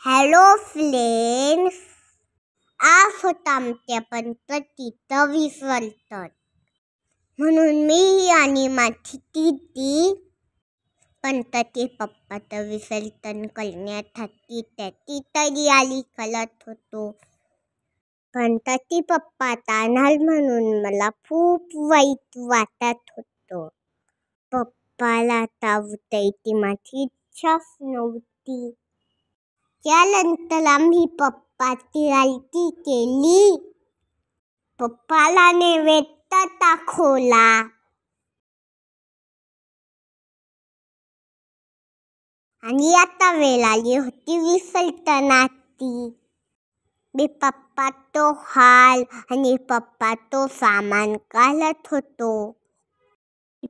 Hello friends, आज होता आमच्या पंततीचं विसर्जन. म्हणून मी आणि माझी दीदी पंतती पप्पाचं विसर्जन करण्यासाठी त्याची तयारी करत होतो. पंतती पप्पा जाणार म्हणून मला खूप वाईट वाटत होतं. पप्पाला जायची माझी इच्छाच नव्हती. त्यानंतर आम्ही पप्पाची आरती केली, पप्पाला नैवेद्य दाखवला आणि आता वेळ आली होती विसर्जनाची. मी पप्पाचं हार आणि पप्पाचं सामान घालत होतो.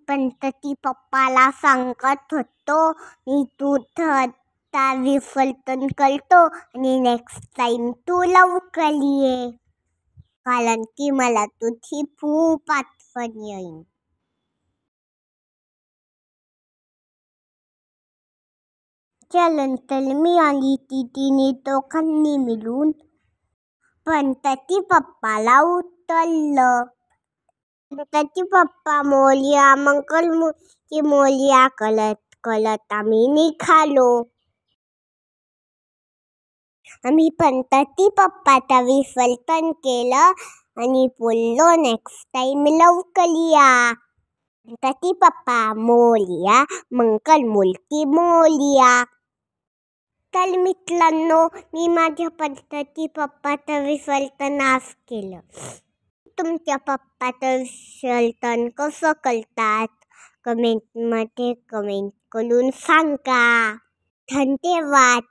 पंतती पप्पाला सांगत होतो, मी तुझं विसर्जन करतो आणि नेक्स्ट टाइम तू लवकर ये, कारण की मला तुझी खूप आठवण येईल. त्यानंतर मी आणि दीदीने दोघांनी मिळून पंतती पप्पाला उचललं. पंतती पप्पा मोरया, मंगलमूर्ती मोरया करत आम्ही निघालो. आम्ही पंतती पप्पाचं विसर्जन केलं आणि बोललो, नेक्स्ट टाइम लवकर या. पंतती पप्पा मोरया, मंगलमूर्ती मोरया. तर मित्रांनो, मी माझ्या पंतती पप्पाचं विसर्जन आज केलं. तुमच्या पप्पाचं विसर्जन कसं करतात कमेंटमध्ये कमेंट करून सांगा. धन्यवाद.